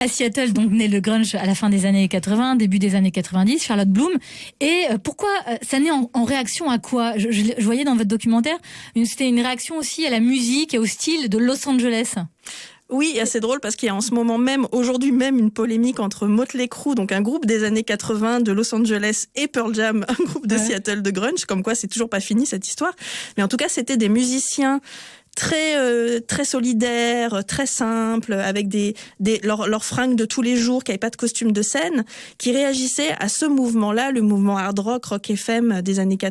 À Seattle, donc, naît le grunge à la fin des années 80, début des années 90, Charlotte Bloom. Et pourquoi ça naît en réaction à quoi ? Je voyais dans votre documentaire, c'était une réaction aussi à la musique et au style de Los Angeles. Oui, c'est drôle parce qu'il y a en ce moment même, aujourd'hui même, une polémique entre Motley Crue, donc un groupe des années 80 de Los Angeles, et Pearl Jam, un groupe de Seattle de grunge, comme quoi c'est toujours pas fini cette histoire. Mais en tout cas, c'était des musiciens très solidaires, très simples, avec leurs fringues de tous les jours, qui n'avaient pas de costume de scène, qui réagissaient à ce mouvement-là, le mouvement hard rock FM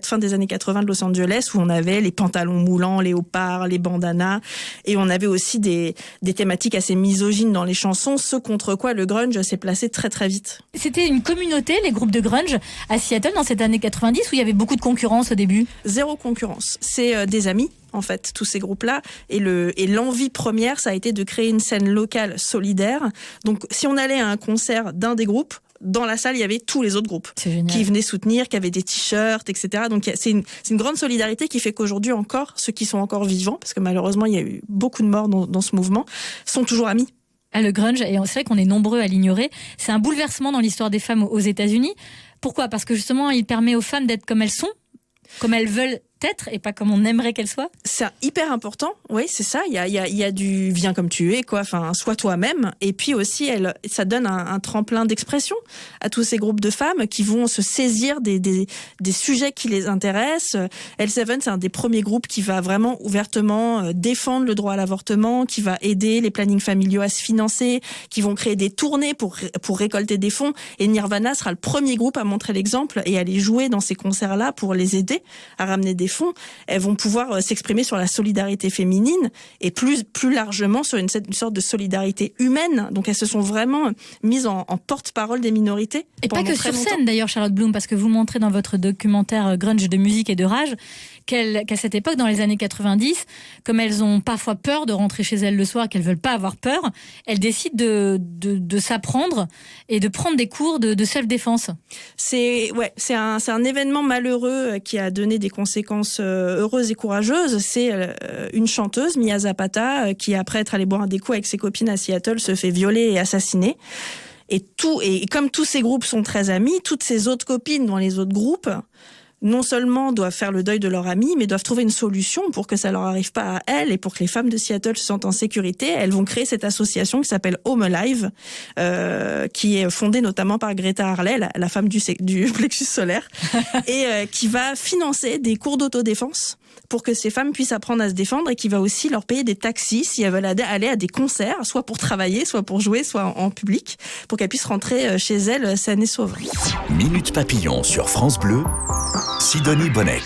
fin des années 80 de Los Angeles, où on avait les pantalons moulants, les haut-parts, les bandanas, et on avait aussi des thématiques assez misogynes dans les chansons, ce contre quoi le grunge s'est placé très très vite. C'était une communauté, les groupes de grunge, à Seattle dans cette année 90, où il y avait beaucoup de concurrence au début. Zéro concurrence. C'est des amis, en fait, tous ces groupes-là. Et l'envie première, ça a été de créer une scène locale solidaire. Donc, si on allait à un concert d'un des groupes, dans la salle, il y avait tous les autres groupes qui venaient soutenir, qui avaient des t-shirts, etc. Donc, c'est une grande solidarité qui fait qu'aujourd'hui encore, ceux qui sont encore vivants, parce que malheureusement, il y a eu beaucoup de morts dans ce mouvement, sont toujours amis. Le grunge, et c'est vrai qu'on est nombreux à l'ignorer, c'est un bouleversement dans l'histoire des femmes aux États-Unis. Pourquoi ? Parce que justement, il permet aux femmes d'être comme elles sont, comme elles veulent être et pas comme on aimerait qu'elle soit. C'est hyper important, oui, c'est ça. Il y a du viens comme tu es, quoi. Enfin, sois toi-même. Et puis aussi, ça donne un tremplin d'expression à tous ces groupes de femmes qui vont se saisir des sujets qui les intéressent. L7, c'est un des premiers groupes qui va vraiment ouvertement défendre le droit à l'avortement, qui va aider les plannings familiaux à se financer, qui vont créer des tournées pour récolter des fonds. Et Nirvana sera le premier groupe à montrer l'exemple et à les jouer dans ces concerts-là pour les aider à ramener des fonds. Elles vont pouvoir s'exprimer sur la solidarité féminine et plus largement sur une sorte de solidarité humaine. Donc elles se sont vraiment mises en porte-parole des minorités. Et pas que sur scène d'ailleurs, Charlotte Bloom, parce que vous montrez dans votre documentaire Grunge de musique et de rage qu'à cette époque, dans les années 90, comme elles ont parfois peur de rentrer chez elles le soir, qu'elles veulent pas avoir peur, elles décident de s'apprendre et de prendre des cours de self-défense. C'est un événement malheureux qui a donné des conséquences heureuses et courageuses. C'est une chanteuse, Mia Zapata, qui après être allée boire des coups avec ses copines à Seattle, se fait violer et assassiner. Et comme tous ces groupes sont très amis, toutes ces autres copines dans les autres groupes, non seulement doivent faire le deuil de leur amie, mais doivent trouver une solution pour que ça leur arrive pas à elles et pour que les femmes de Seattle se sentent en sécurité. Elles vont créer cette association qui s'appelle Home Alive, qui est fondée notamment par Greta Harley, la femme du plexus solaire, et qui va financer des cours d'autodéfense pour que ces femmes puissent apprendre à se défendre et qui va aussi leur payer des taxis si elles veulent aller à des concerts, soit pour travailler, soit pour jouer, soit en public, pour qu'elles puissent rentrer chez elles saines et sauves. Minute Papillon sur France Bleu, Sidonie Bonnec.